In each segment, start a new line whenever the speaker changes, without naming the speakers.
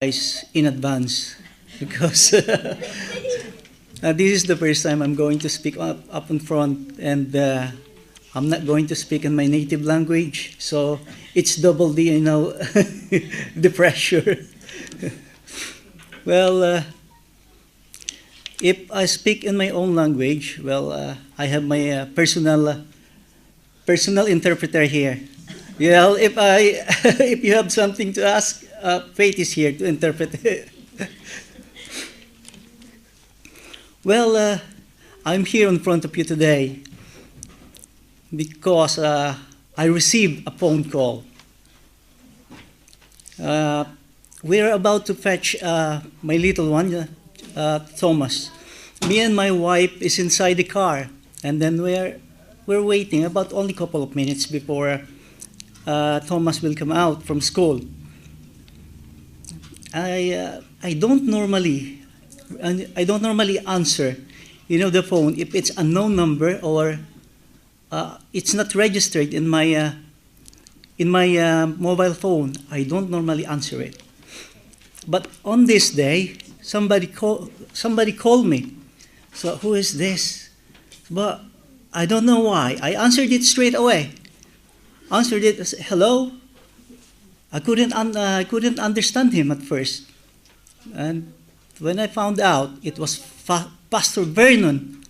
guys in advance because this is the first time I'm going to speak up in front, and I'm not going to speak in my native language, so it's double the the pressure. Well, if I speak in my own language, well, I have my personal interpreter here. Well, if I if you have something to ask, Faith is here to interpret it. Well, I'm here in front of you today because I received a phone call. We're about to fetch my little one, Thomas. Me and my wife is inside the car, and then we're waiting about only a couple of minutes before Thomas will come out from school. I don't normally answer, the phone if it's a known number or it's not registered in my mobile phone. I don't normally answer it. But on this day, somebody called me. So who is this? But I don't know why. I answered it straight away. Answered it as hello. I couldn't understand him at first, and when I found out it was Pastor Vernon,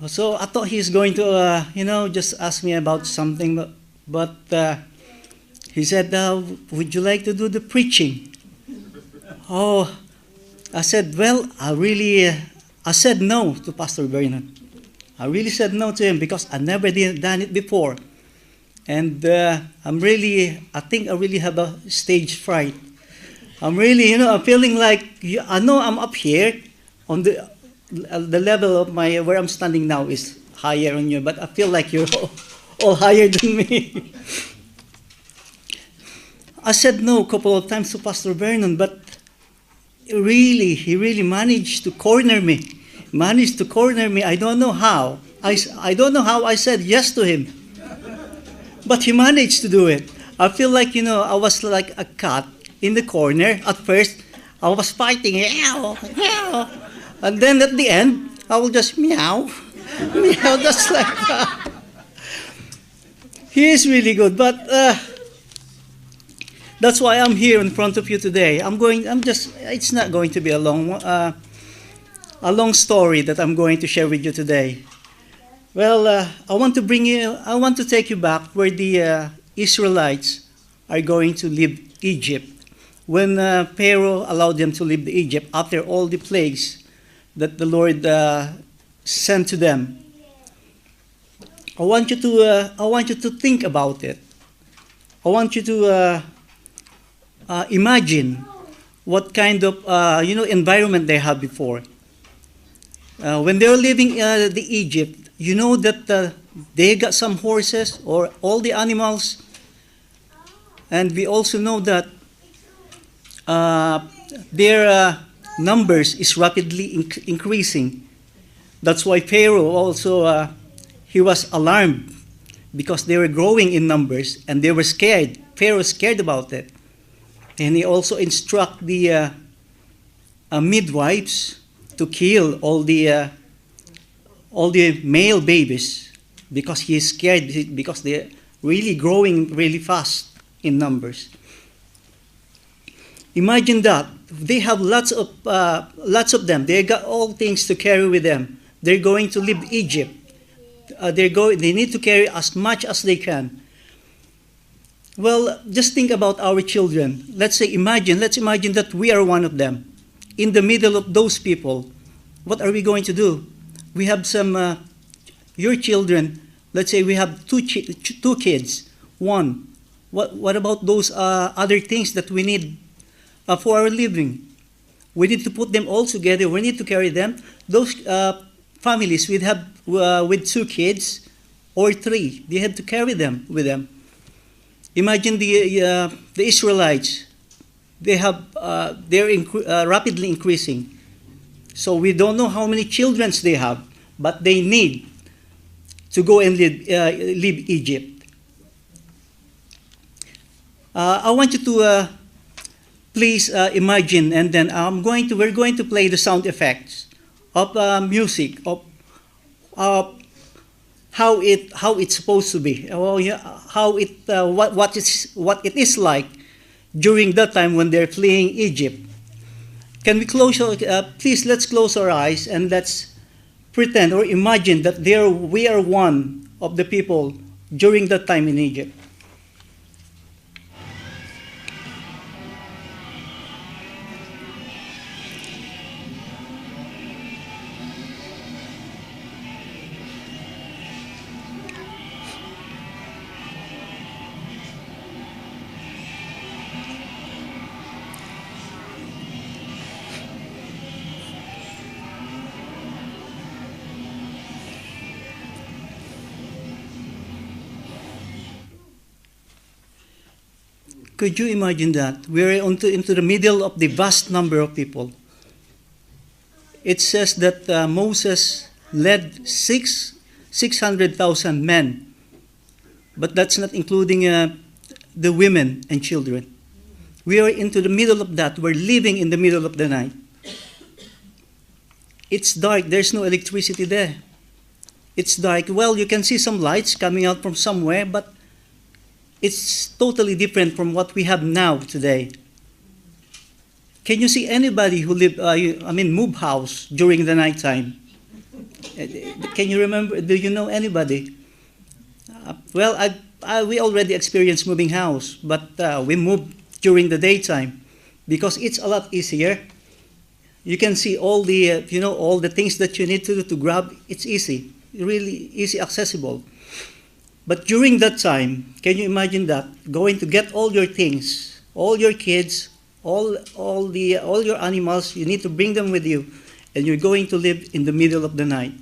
so I thought he's going to just ask me about something, but he said, "Would you like to do the preaching?" Oh, I said, well, I said no to Pastor Vernon. I really said no to him because I never done it before. And I think I really have a stage fright. I'm really, I'm feeling like, I know I'm up here on the level of where I'm standing now is higher on you, but I feel like you're all higher than me. I said no a couple of times to Pastor Vernon, but he really managed to corner me. I don't know how. I don't know how I said yes to him. But he managed to do it. I feel like, I was like a cat in the corner. At first, I was fighting, meow, meow. And then at the end, I will just meow, meow, just like that. He is really good, but that's why I'm here in front of you today. It's not going to be a long story that I'm going to share with you today. Well, I want to take you back where the Israelites are going to leave Egypt. When Pharaoh allowed them to leave Egypt after all the plagues that the Lord sent to them. I want you to think about it. I want you to imagine what kind of environment they had before. When they were leaving the Egypt, you know that they got some horses or all the animals, and we also know that their numbers is rapidly increasing. That's why Pharaoh also he was alarmed because they were growing in numbers and they were scared. Pharaoh was scared about it, and he also instruct the midwives to kill all the male babies because he is scared because they're really growing really fast in numbers. Imagine that they have lots of them. They got all things to carry with them. They're going to leave Egypt. They need to carry as much as they can. Well, just think about our children. Let's imagine that we are one of them. In the middle of those people, what are we going to do? We have your children, let's say we have two kids. One, what about those other things that we need for our living? We need to put them all together. We need to carry them. Those families with two kids or three, they had to carry them with them. Imagine the Israelites. They're rapidly increasing. So we don't know how many children they have, but they need to go and leave Egypt. I want you to please imagine, and then we're going to play the sound effects of music of how it's supposed to be, how what it is like during that time when they're fleeing Egypt. Can we please let's close our eyes and let's pretend or imagine that we are one of the people during that time in Egypt. Could you imagine that? We're into the middle of the vast number of people. It says that Moses led 600,000 men, but that's not including the women and children. We are into the middle of that. We're living in the middle of the night. It's dark. There's no electricity there. It's dark. Well, you can see some lights coming out from somewhere, but it's totally different from what we have now today. Can you see anybody who move house during the nighttime? Can you remember? Do you know anybody? We already experienced moving house, but we moved during the daytime because it's a lot easier. You can see all the all the things that you need to do to grab. It's easy, really easy accessible. But during that time, can you imagine that? Going to get all your things, all your kids, all your animals, you need to bring them with you, and you're going to live in the middle of the night.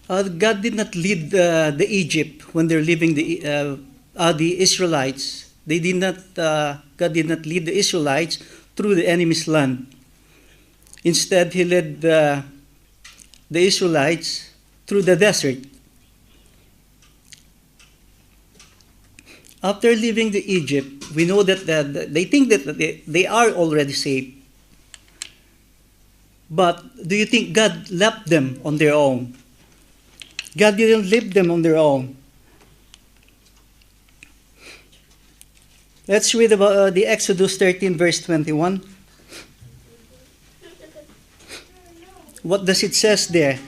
God did not lead the Egypt when they're leaving the Israelites. God did not lead the Israelites through the enemy's land. Instead, He led the Israelites through the desert. After leaving the Egypt, we know that they think that they are already safe. But do you think God left them on their own? God didn't leave them on their own. Let's read about the Exodus 13, verse 21. What does it says there?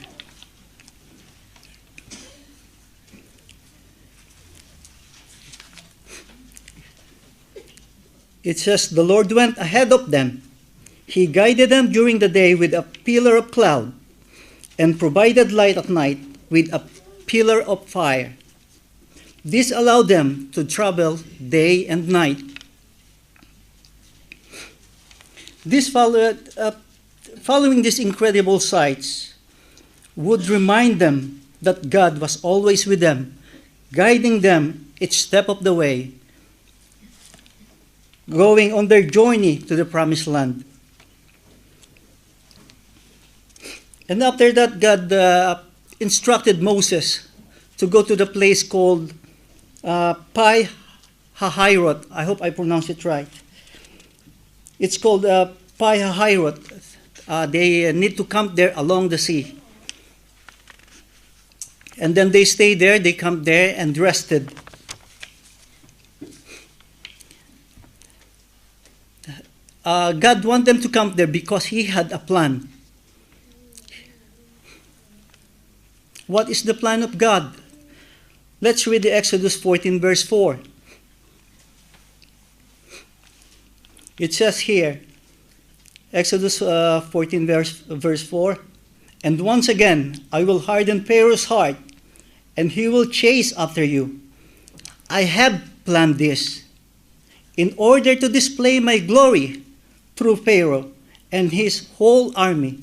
It says, the Lord went ahead of them. He guided them during the day with a pillar of cloud and provided light at night with a pillar of fire. This allowed them to travel day and night. Following these incredible sights would remind them that God was always with them, guiding them each step of the way, going on their journey to the promised land. And after that, God instructed Moses to go to the place called Pi Hahiroth. I hope I pronounced it right. It's called Pi Hahiroth. They need to camp there along the sea. And then they stay there, they camped there and rested. God wanted them to camp there because He had a plan. What is the plan of God? Let's read the Exodus 14, verse 4. It says here, Exodus 14, verse 4, and once again, I will harden Pharaoh's heart, and he will chase after you. I have planned this in order to display my glory through Pharaoh and his whole army.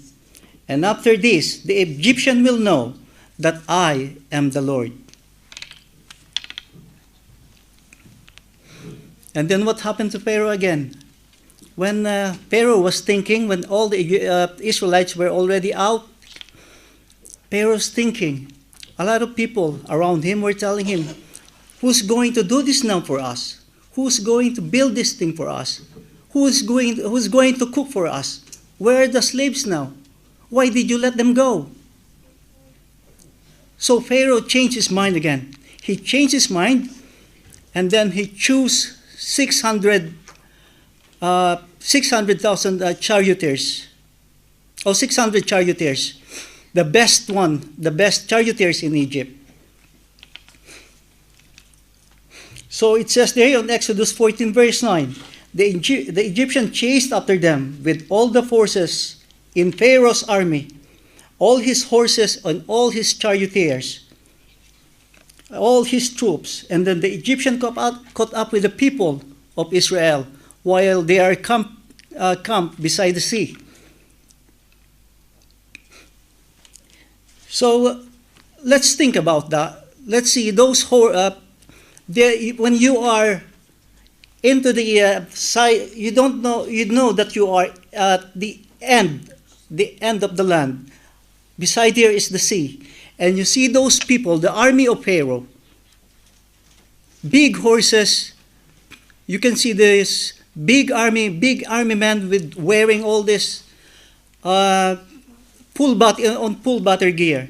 And after this, the Egyptian will know that I am the Lord. And then what happened to Pharaoh again? when Pharaoh was thinking, when all the Israelites were already out, Pharaoh's thinking. A lot of people around him were telling him, who's going to do this now for us? Who's going to build this thing for us? Who's going to cook for us? Where are the slaves now? Why did you let them go? So Pharaoh changed his mind again. He changed his mind, and then he chose 600,000 charioteers, or 600 charioteers, the best charioteers in Egypt. So it says there on Exodus 14 verse 9, the Egyptian chased after them with all the forces in Pharaoh's army, all his horses and all his charioteers, all his troops. And then the Egyptian caught up with the people of Israel while they are camped beside the sea. So let's think about that. Let's see those when you are into the side, you know that you are at the end of the land. Beside here is the sea, and you see those people, the army of Pharaoh, big horses. You can see this big army men with wearing all this full battle gear.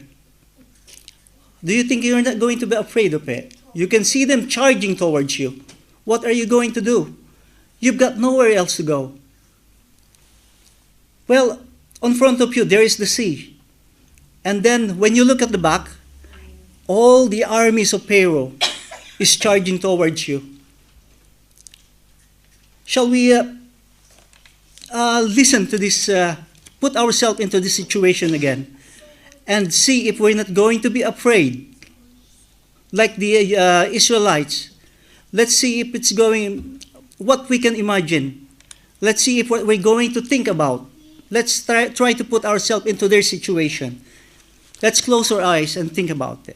Do you think you're not going to be afraid of it? You can see them charging towards you. What are you going to do? You've got nowhere else to go. Well, in front of you there is the sea. And then when you look at the back, all the armies of Pharaoh is charging towards you. Shall we listen to this, put ourselves into this situation again, and see if we're not going to be afraid like the Israelites. Let's see if it's going, what we can imagine. Let's see if what we're going to think about. Let's try to put ourselves into their situation. Let's close our eyes and think about it.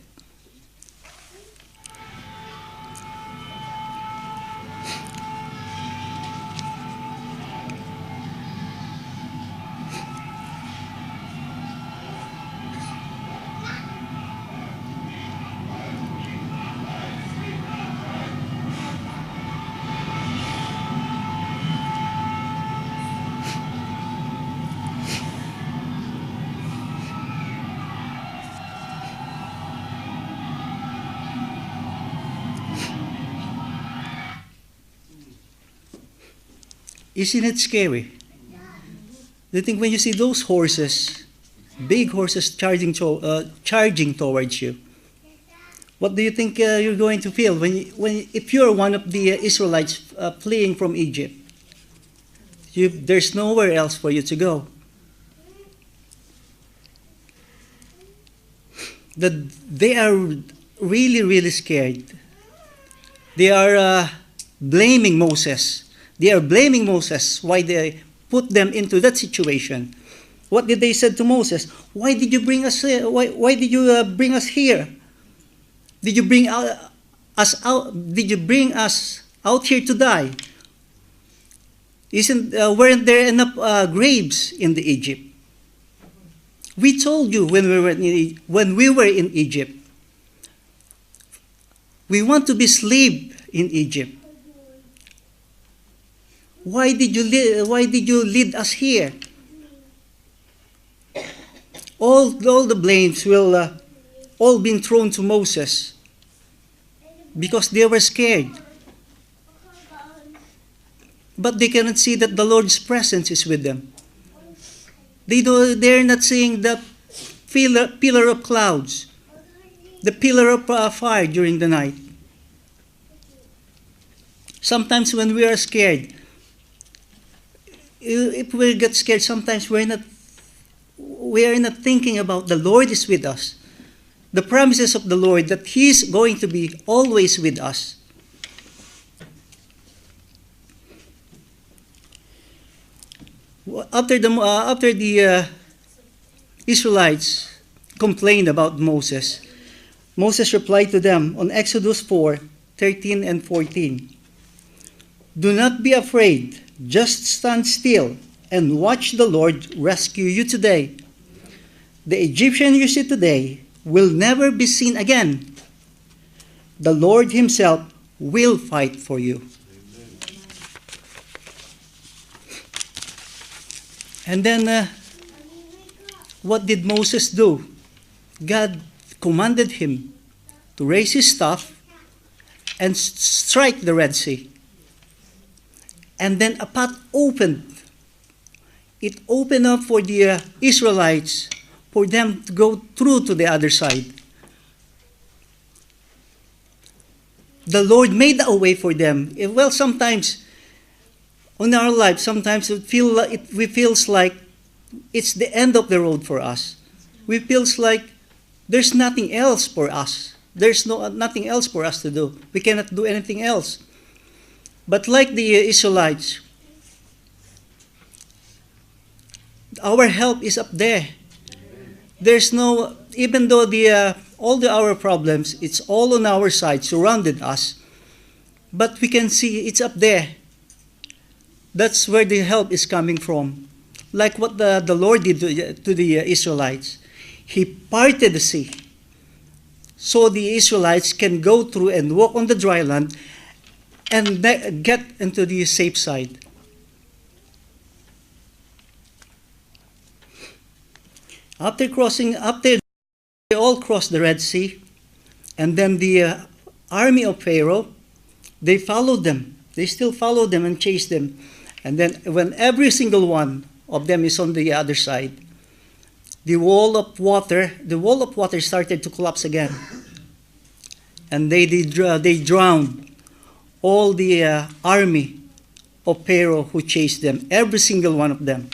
Isn't it scary? Do you think when you see those horses, big horses charging towards you, what do you think you're going to feel if you're one of the Israelites fleeing from Egypt? There's nowhere else for you to go. They are really, really scared. They are blaming Moses. They are blaming Moses why they put them into that situation. What did they say to Moses? Why did you bring us here? Why did you bring us here? Did you bring us out? Did you bring us out here to die? Weren't there enough graves in the Egypt? We told you when we were in Egypt. We want to be slaves in Egypt. Why did you lead us here? All the blames will all been thrown to Moses because they were scared. But they cannot see that the Lord's presence is with them. They're not seeing the pillar of clouds, the pillar of fire during the night. Sometimes when we are scared, if we get scared, sometimes we are not thinking about the Lord is with us. The promises of the Lord that He is going to be always with us. After the Israelites complained about Moses, Moses replied to them on Exodus 4:13 and 14. Do not be afraid. Just stand still and watch the Lord rescue you today. The Egyptian you see today will never be seen again. The Lord himself will fight for you. And then, what did Moses do? God commanded him to raise his staff and strike the Red Sea. And then a path opened. It opened up for the Israelites, for them to go through to the other side. The Lord made a way for them. Well, sometimes in our life, sometimes we feels like it's the end of the road for us. We feels like there's nothing else for us. There's nothing else for us to do. We cannot do anything else. But like the Israelites, our help is up there. There's no, even though all our problems, it's all on our side, surrounded us, but we can see it's up there. That's where the help is coming from. Like what the Lord did to the Israelites. He parted the sea, so the Israelites can go through and walk on the dry land and get into the safe side. After they all crossed the Red Sea, and then the army of Pharaoh, they followed them. They still followed them and chased them. And then when every single one of them is on the other side, the wall of water started to collapse again. And they drowned all the army of Pharaoh who chased them, every single one of them.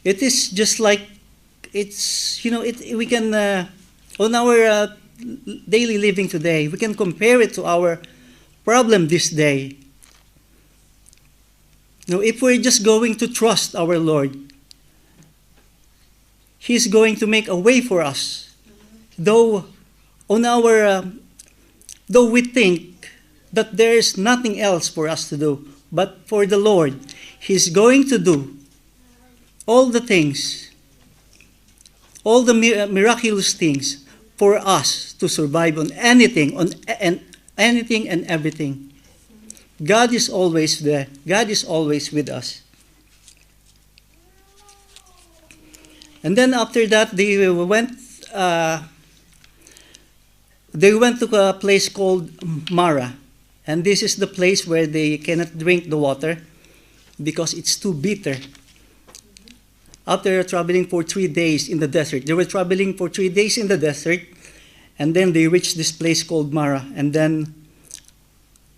It is just like, we can, on our daily living today, we can compare it to our problem this day. If we're just going to trust our Lord, He's going to make a way for us. Though we think that there is nothing else for us to do, but for the Lord, He's going to do all the things, all the miraculous things for us to survive on anything and everything. God is always there. God is always with us. And then after that, they went to a place called Mara. And this is the place where they cannot drink the water because it's too bitter. After traveling for 3 days in the desert, they were traveling for 3 days in the desert, and then they reached this place called Mara. And then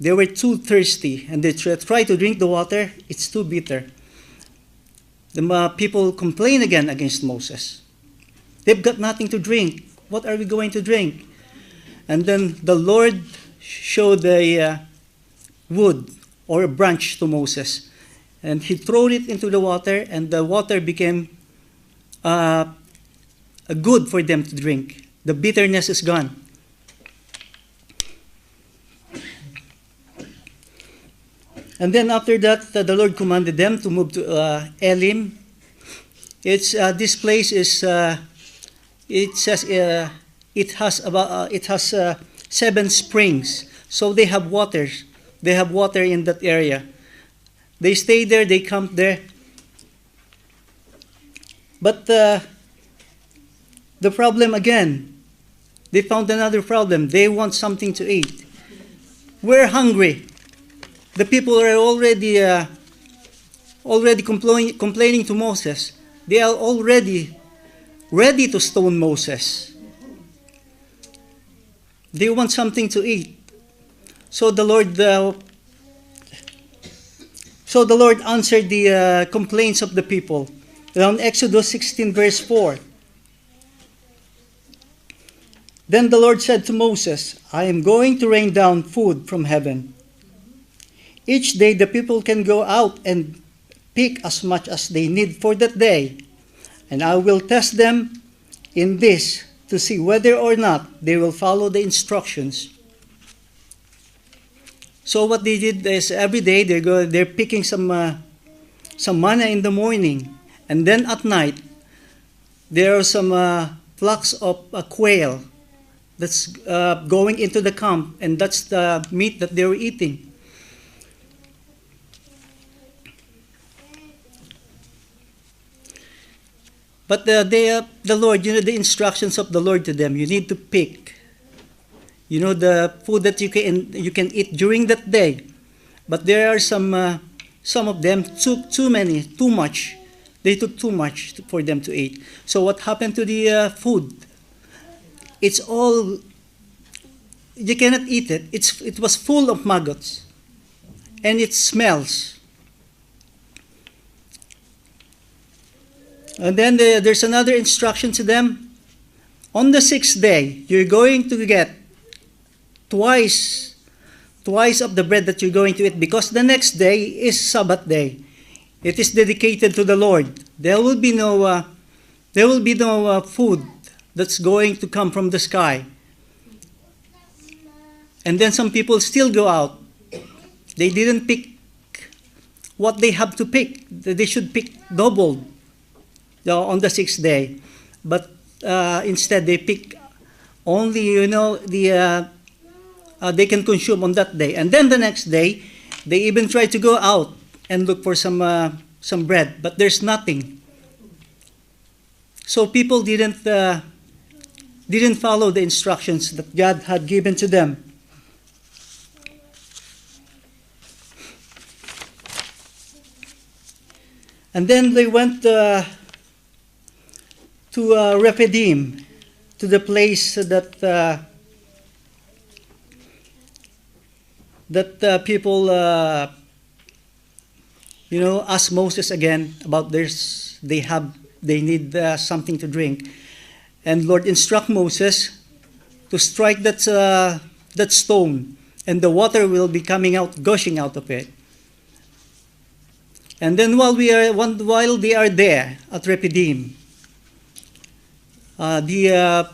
they were too thirsty, and they tried to drink the water. It's too bitter. The people complain again against Moses. They've got nothing to drink. What are we going to drink? And then the Lord showed a wood or a branch to Moses. And he threw it into the water, and the water became good for them to drink. The bitterness is gone. And then after that, the Lord commanded them to move to Elim. This place is. It says it has 7 springs, so they have water. They have water in that area. They stay there. They camp there. But the problem again, they found another problem. They want something to eat. We're hungry. The people are already complaining to Moses. They are already ready to stone Moses. They want something to eat. So the Lord answered the complaints of the people. In Exodus 16 verse 4. Then the Lord said to Moses, I am going to rain down food from heaven. Each day the people can go out and pick as much as they need for that day. And I will test them in this to see whether or not they will follow the instructions. So what they did is every day they're picking some manna in the morning, and then at night there are some flocks of quail that's going into the camp, and that's the meat that they were eating. But the Lord, the instructions of the Lord to them, you need to pick. The food that you can eat during that day. But there are some of them took too much. They took too much for them to eat. So what happened to the food? It's all, you cannot eat it. It was full of maggots, and it smells. And then there's another instruction to them. On the 6th day, you're going to get twice of the bread that you're going to eat, because the next day is Sabbath day. It is dedicated to the Lord. There will be no food that's going to come from the sky. And then some people still go out. They didn't pick what they have to pick. They should pick double on the 6th day, but instead they pick only they can consume on that day. And then the next day they even try to go out and look for some bread, but there's nothing. So people didn't follow the instructions that God had given to them. And then they went to Rephidim, to the place that people asked Moses again about they need something to drink, and Lord instruct Moses to strike that stone, and the water will be gushing out of it. And then while they are there at Rephidim, the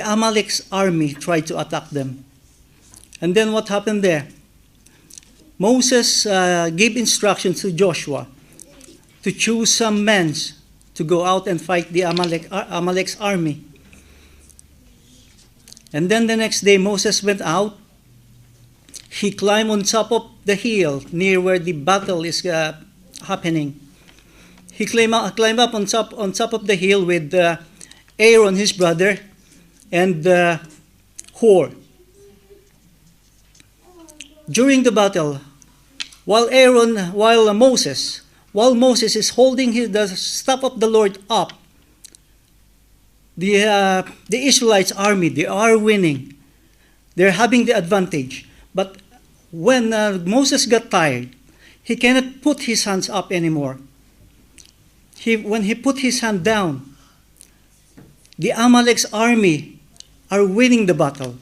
Amalek's army tried to attack them. And then what happened there? Moses gave instructions to Joshua to choose some men to go out and fight the Amalek's army. And then the next day Moses went out. He climbed on top of the hill near where the battle is happening. He climbed up on top of the hill with Aaron, his brother, and Hur. During the battle, while Moses is holding the staff of the Lord up, the Israelites' army, they are winning. They're having the advantage. But when Moses got tired, he cannot put his hands up anymore. When he put his hand down, the Amalek's army are winning the battle.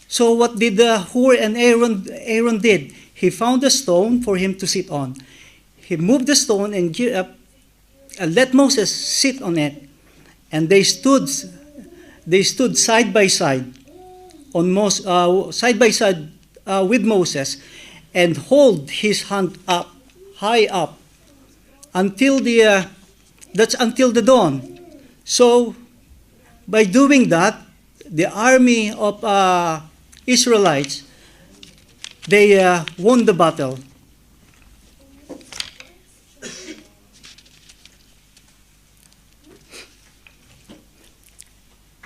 So what did Hur and Aaron did? He found a stone for him to sit on. He moved the stone and let Moses sit on it. And they stood side by side with Moses, and hold his hand up, high up, until the dawn. So by doing that, the army of Israelites, they won the battle.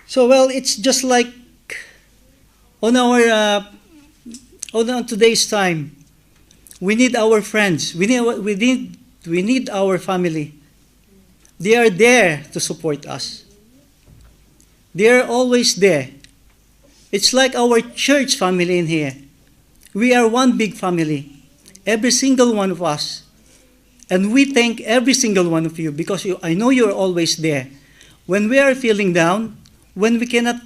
So it's just like on today's time, we need our friends. We need our family. They are there to support us. They are always there. It's like our church family in here. We are one big family, every single one of us. And we thank every single one of you, because I know you're always there. When we are feeling down, when we cannot,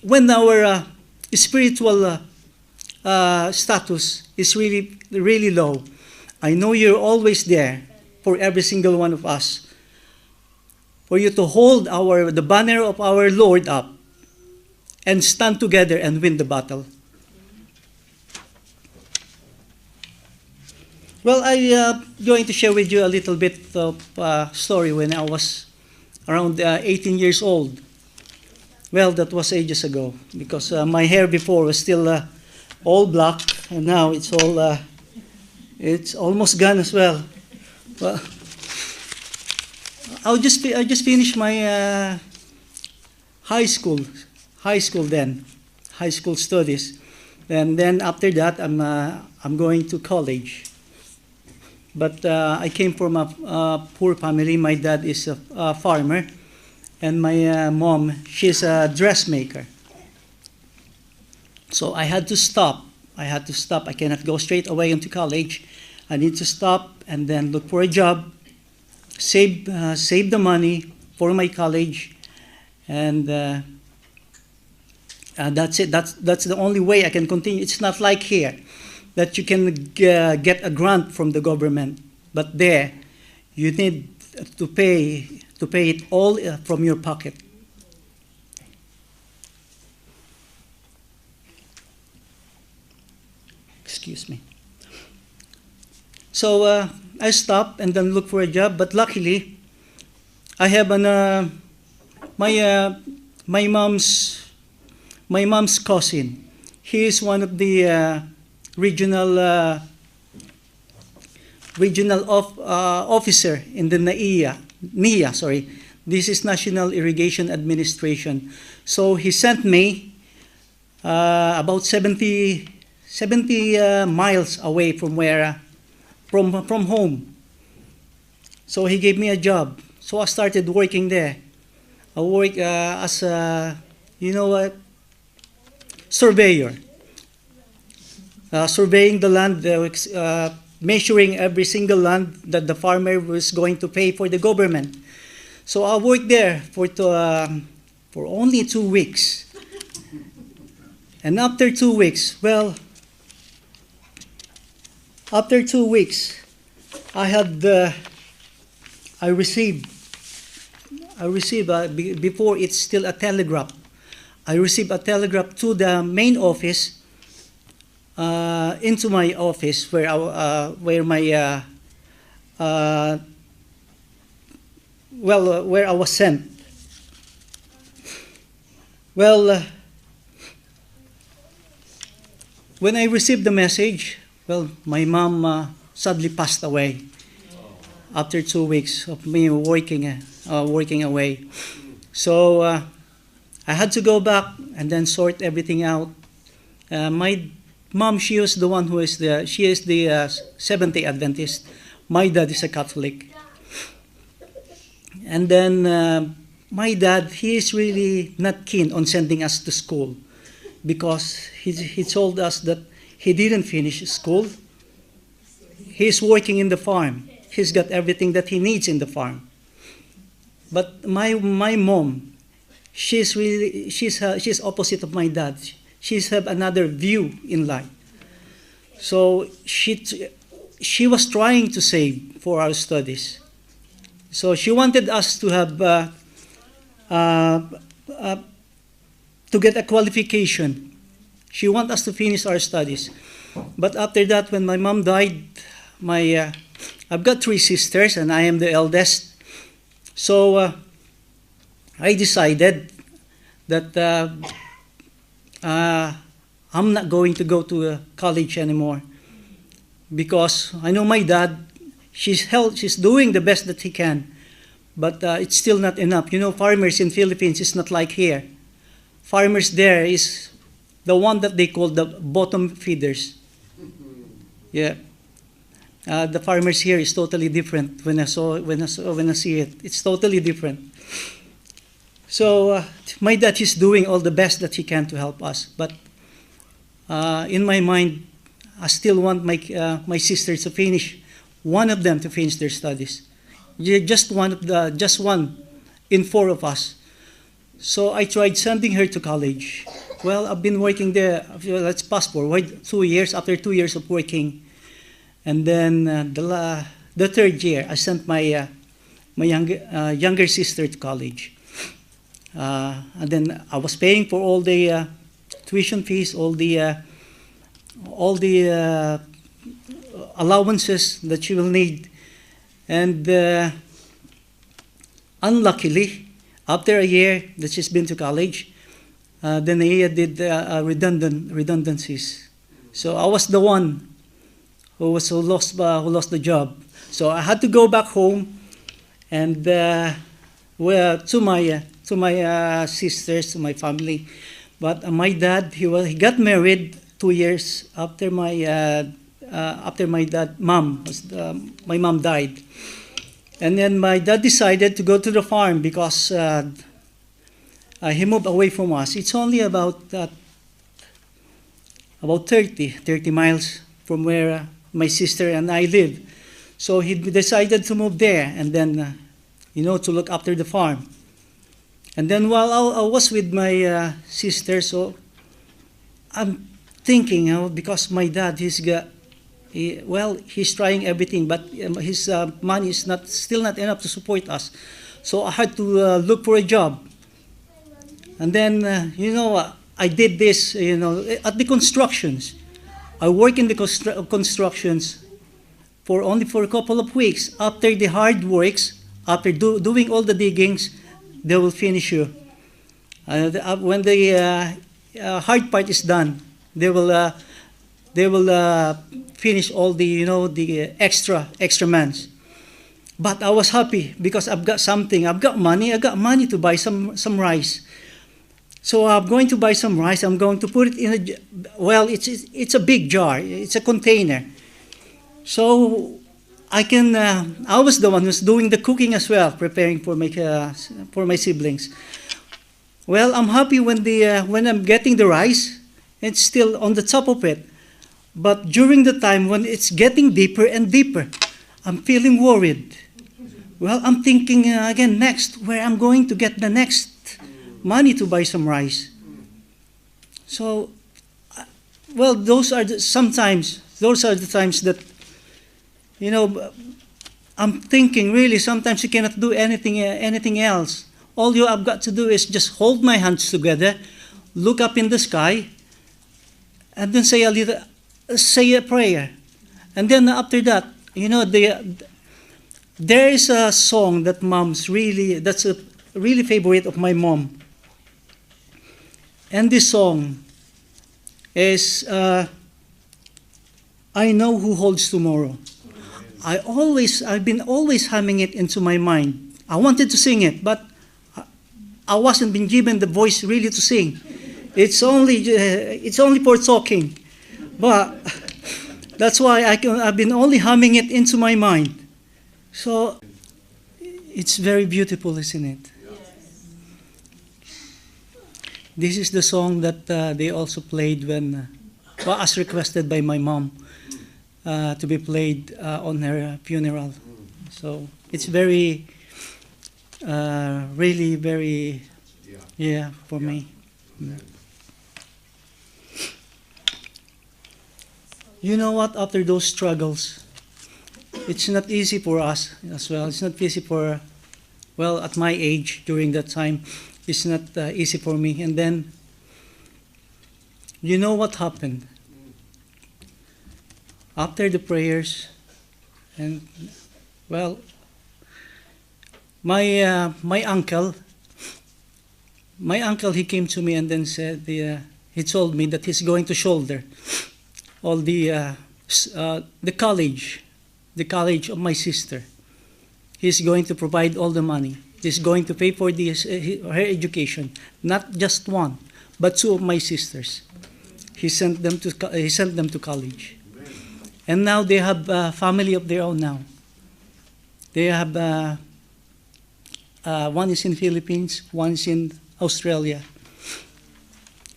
when our spiritual status is really, really low, I know you're always there for every single one of us, for you to hold the banner of our Lord up, and stand together and win the battle. Well, I'm going to share with you a little bit of story when I was around 18 years old. Well, that was ages ago, because my hair before was still all black, and now it's almost gone as well. Well, I just finished my high school studies, and then after that I'm going to college. But I came from a poor family. My dad is a farmer, and my mom, she's a dressmaker. So I had to stop. I cannot go straight away into college. I need to stop and then look for a job, save the money for my college, and that's it. That's the only way I can continue. It's not like here, that you can get a grant from the government, but there you need to pay it all from your pocket. Excuse me. So I stopped and then looked for a job, but luckily I have my mom's cousin. He is one of the regional officer in the NIA, sorry. This is National Irrigation Administration. So he sent me about 70 miles away from home. So he gave me a job. So I started working there. I work as a, surveyor. Surveying the land, measuring every single land that the farmer was going to pay for the government. So I worked there for only 2 weeks. And after 2 weeks, I received before it's still a telegraph. I received a telegraph to the main office, into my office where I was sent. Well, when I received the message, my mom sadly passed away after 2 weeks of me working away. So I had to go back and then sort everything out. My mom, she is the Seventh-day Adventist. My dad is a Catholic. And then my dad, he is really not keen on sending us to school, because he told us that he didn't finish school. He's working in the farm. He's got everything that he needs in the farm. But my mom, she's opposite of my dad. She's have another view in life. So she was trying to save for our studies. So she wanted us to have to get a qualification. She wanted us to finish our studies. But after that, when my mom died, I've got 3 sisters and I am the eldest. So I decided that I'm not going to go to college anymore, because I know my dad, she's doing the best that he can, but it's still not enough. Farmers in Philippines is not like here. Farmers there is the one that they call the bottom feeders. Yeah. The farmers here is totally different. When I see it, it's totally different. So my dad is doing all the best that he can to help us, but in my mind, I still want my sisters to finish. One of them to finish their studies. Just one in 4 of us. So I tried sending her to college. Well, I've been working there. Let's pass for 2 years. After 2 years of working, and then the 3rd year, I sent my younger sister to college. And then I was paying for all the tuition fees, all the allowances that she will need. And unluckily, after a year that she's been to college, the NAIA did redundancies. So I was the one who lost the job. So I had to go back home and to my sisters, to my family. But my dad, he got married 2 years after my mom died. And then my dad decided to go to the farm because he moved away from us. It's only about 30 miles from where my sister and I live. So he decided to move there and then, to look after the farm. And then while I was with my sister, so I'm thinking, because my dad, he's trying everything, but his money is still not enough to support us. So I had to look for a job. And then, I did this, at the constructions. I work in the constructions only for a couple of weeks. After the hard works, after doing all the diggings, they will finish you. When the hard part is done, they will finish all the extra months. But I was happy because I've got something. I've got money. I got money to buy some rice. So I'm going to buy some rice. I'm going to put it in it's a big jar. It's a container. So I was the one who's doing the cooking as well, preparing for my siblings. Well, I'm happy when I'm getting the rice. It's still on the top of it. But during the time when it's getting deeper and deeper, I'm feeling worried. Well, I'm thinking again next, where I'm going to get the next money to buy some rice. So, those are the times that, I'm thinking really sometimes you cannot do anything else. All you have got to do is just hold my hands together, look up in the sky, and then say a prayer. And then after that, there is a song that's a really favorite of my mom. And this song is, I Know Who Holds Tomorrow. I've been always humming it into my mind. I wanted to sing it, but I wasn't been given the voice really to sing. It's only for talking. But that's why I've been only humming it into my mind. So it's very beautiful, isn't it? This is the song that they also played as requested by my mom, to be played on her funeral. So it's very, really very, for me. You know what? After those struggles, it's not easy for us as well. It's not easy at my age during that time. It's not easy for me. And then, you know what happened? After the prayers, and my uncle, he came to me and then said, he told me that he's going to shoulder all the college of my sister. He's going to provide all the money. He's going to pay for her education, not just one, but two of my sisters. He sent them to college, and now they have a family of their own. Now they have one is in Philippines, one is in Australia.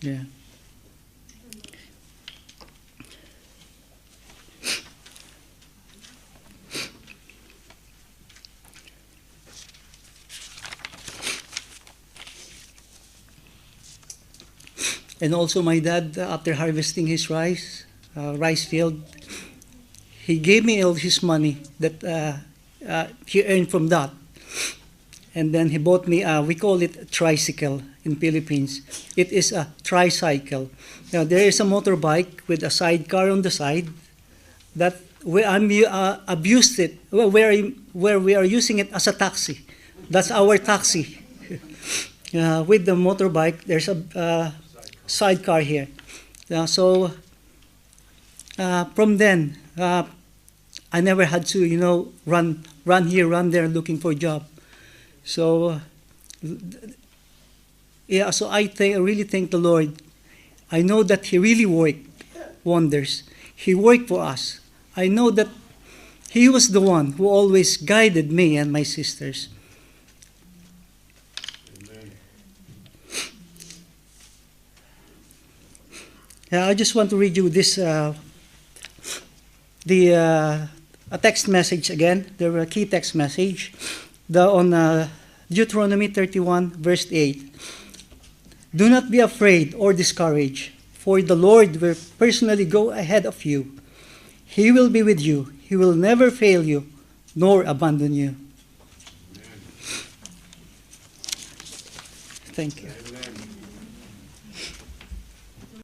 Yeah. And also my dad, after harvesting his rice field, he gave me all his money that he earned from that. And then he bought me, we call it a tricycle in Philippines. It is a tricycle. Now, there is a motorbike with a sidecar on the side that abused it, where we are using it as a taxi. That's our taxi. With the motorbike, there's a sidecar here. So from then, I never had to, run here, run there, looking for a job. So, so I really thank the Lord. I know that He really worked wonders. He worked for us. I know that He was the one who always guided me and my sisters. Amen. I just want to read you this, a text message again, the key text message, on Deuteronomy 31, verse 8. Do not be afraid or discouraged, for the Lord will personally go ahead of you. He will be with you. He will never fail you, nor abandon you. Amen. Thank you. Amen.